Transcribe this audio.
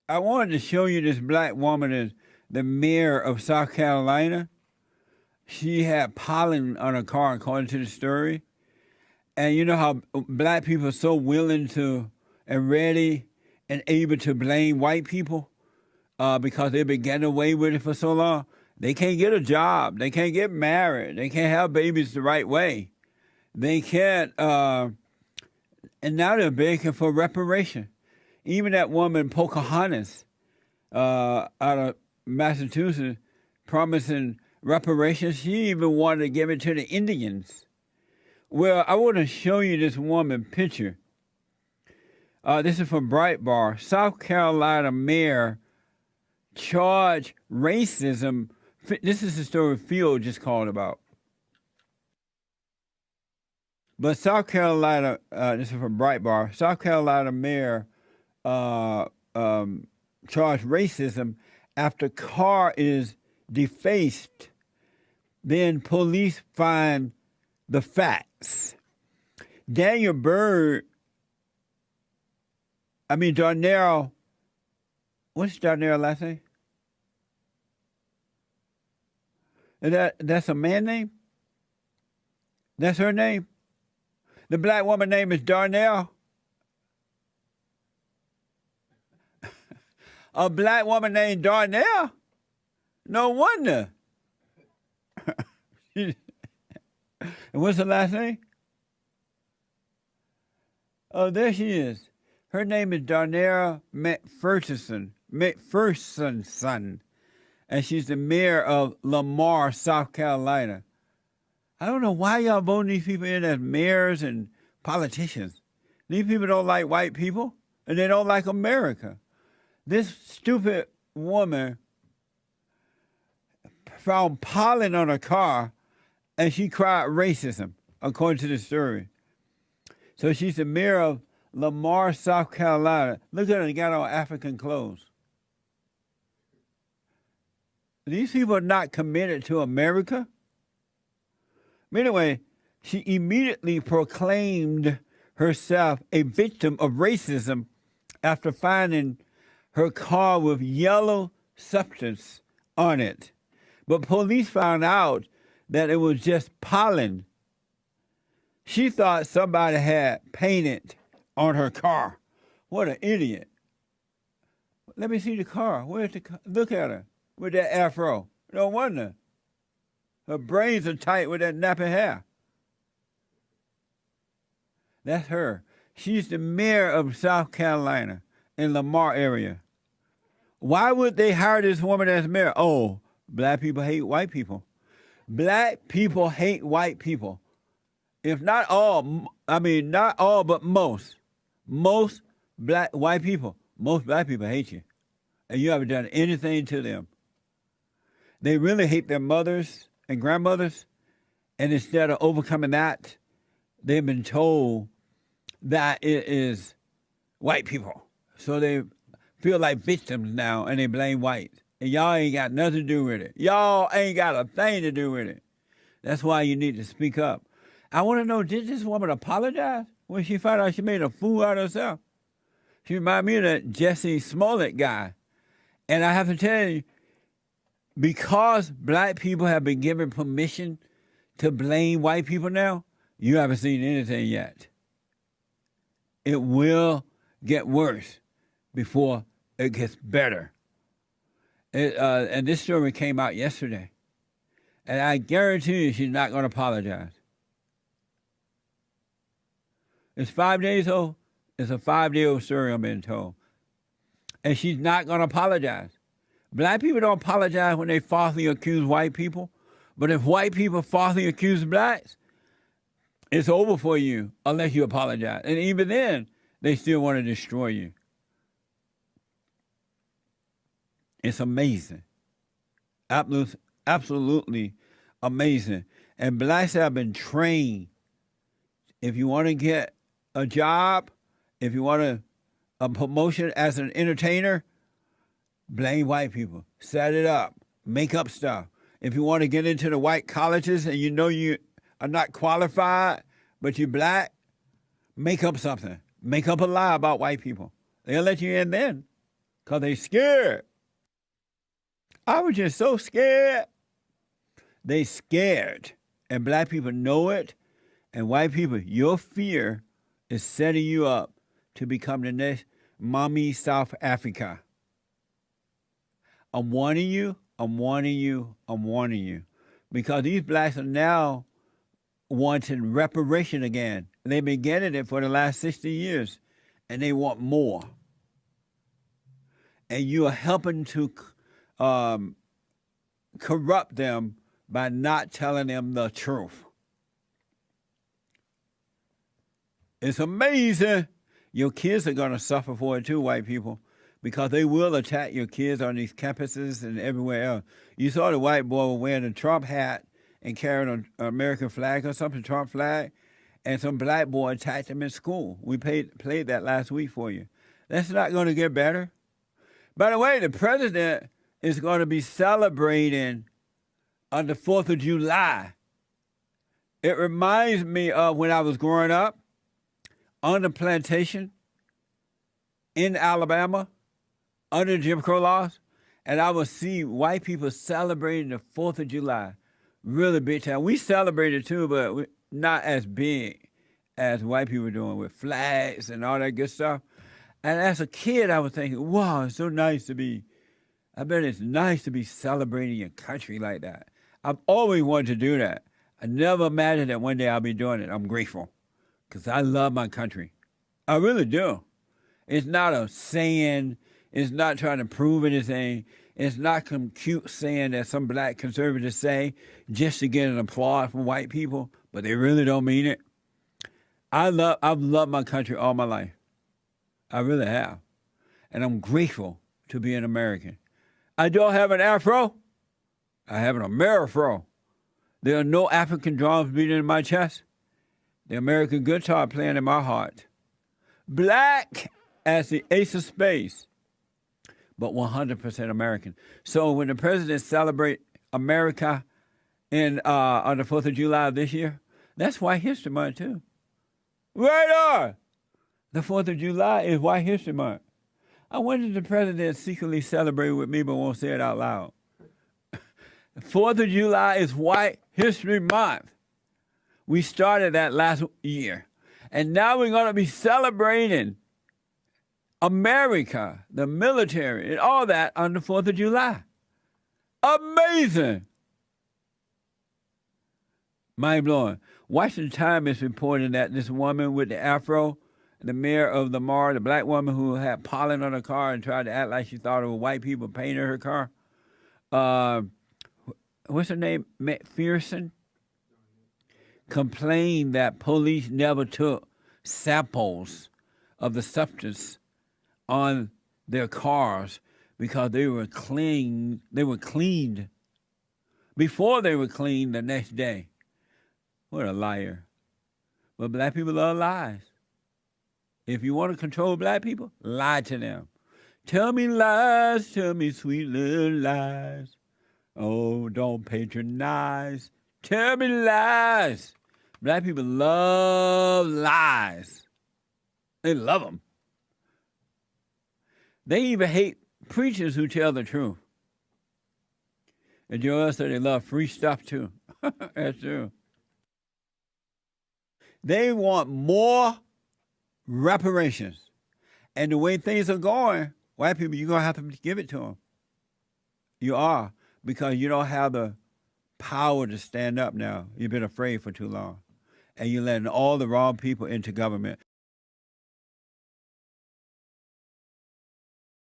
I wanted to show you this black woman is the mayor of South Carolina. She had pollen on her car, according to the story. And you know how black people are so willing to and ready and able to blame white people because they've been getting away with it for so long. They can't get a job. They can't get married. They can't have babies the right way. They can't, and now they're begging for reparation. Even that woman, Pocahontas, out of Massachusetts, promising reparations. She even wanted to give it to the Indians. Well, I want to show you this woman picture. This is from Breitbart. South Carolina mayor charged racism. This is the story Phil just called about. But South Carolina, this is from Breitbart. South Carolina mayor charged racism after car is defaced. Then police find the facts. Darnell, what's Darnell last name? That's a man name? That's her name? The black woman name is Darnell? A black woman named Darnell? No wonder. And what's her last name? Oh, there she is. Her name is Darnell McPherson, and she's the mayor of Lamar, South Carolina. I don't know why y'all voting these people in as mayors and politicians. These people don't like white people, and they don't like America. This stupid woman found pollen on her car, and she cried racism, according to the story. So she's the mayor of Lamar, South Carolina. Look at her, they got on African clothes. These people are not committed to America. Anyway, she immediately proclaimed herself a victim of racism after finding her car with yellow substance on it. But police found out that it was just pollen. She thought somebody had painted on her car. What an idiot. Let me see the car. Where's the car? Look at her with that afro. No wonder. Her braids are tight with that nappy hair. That's her. She's the mayor of South Carolina in Lamar area. Why would they hire this woman as mayor? Oh, black people hate white people. Black people hate white people. If not all, not all, but most. Most white people hate you. And you haven't done anything to them. They really hate their mothers and grandmothers. And instead of overcoming that, they've been told that it is white people. So they feel like victims now, and they blame whites. And y'all ain't got nothing to do with it. Y'all ain't got a thing to do with it. That's why you need to speak up. I want to know, did this woman apologize when she found out she made a fool out of herself? She reminded me of that Jesse Smollett guy. And I have to tell you, because black people have been given permission to blame white people now, you haven't seen anything yet. It will get worse before it gets better. And this story came out yesterday. And I guarantee you she's not going to apologize. It's 5 days old. It's a 5-day-old story, I'm being told. And she's not going to apologize. Black people don't apologize when they falsely accuse white people. But if white people falsely accuse blacks, it's over for you unless you apologize. And even then, they still want to destroy you. It's amazing. Absolutely amazing. And blacks have been trained. If you want to get a job, if you want a promotion as an entertainer, blame white people. Set it up. Make up stuff. If you want to get into the white colleges and you know you are not qualified, but you're black, make up something. Make up a lie about white people. They'll let you in then. because they scared. I was just so scared. They scared. And black people know it. And white people, your fear is setting you up to become the next mommy South Africa. I'm warning you, I'm warning you, I'm warning you. Because these blacks are now wanting reparation again. They've been getting it for the last 60 years. And they want more. And you are helping to corrupt them by not telling them the truth. It's amazing. Your kids are going to suffer for it too, white people, because they will attack your kids on these campuses and everywhere else. You saw the white boy wearing a Trump hat and carrying an American flag or something, Trump flag, and some black boy attacked him in school. We played that last week for you. That's not going to get better. By the way, the president is going to be celebrating on the 4th of July. It reminds me of when I was growing up on the plantation in Alabama under Jim Crow laws, and I would see white people celebrating the 4th of July really big time. We celebrated too, but not as big as white people were doing with flags and all that good stuff. And as a kid, I was thinking, wow, it's so nice to be, I bet it's nice to be celebrating your country like that. I've always wanted to do that. I never imagined that one day I'll be doing it. I'm grateful because I love my country. I really do. It's not a saying. It's not trying to prove anything. It's not some cute saying that some black conservatives say just to get an applause from white people, but they really don't mean it. I've loved my country all my life. I really have. And I'm grateful to be an American. I don't have an afro. I have an Amerifro. There are no African drums beating in my chest. The American guitar playing in my heart. Black as the ace of spades, but 100% American. So when the president celebrate America on the 4th of July of this year, that's White History Month too. Right on! The 4th of July is White History Month. I wonder if the president secretly celebrated with me but won't say it out loud. The 4th of July is White History Month. We started that last year. And now we're going to be celebrating America, the military, and all that on the 4th of July. Amazing. Mind-blowing. Washington Times is reporting that this woman with the afro, the mayor of Lamar, the black woman who had pollen on her car and tried to act like she thought it was white people painting her car. What's her name? McPherson? Complained that police never took samples of the substance on their cars because they were cleaned before they were cleaned the next day. What a liar. But black people love lies. If you want to control black people, lie to them. Tell me lies, tell me sweet little lies. Oh, don't patronize. Tell me lies. Black people love lies. They love them. They even hate preachers who tell the truth. And Joel said they love free stuff too. That's true. They want more reparations. And the way things are going, white people, you're going to have to give it to them. You are, because you don't have the power to stand up now. You've been afraid for too long. And you're letting all the wrong people into government.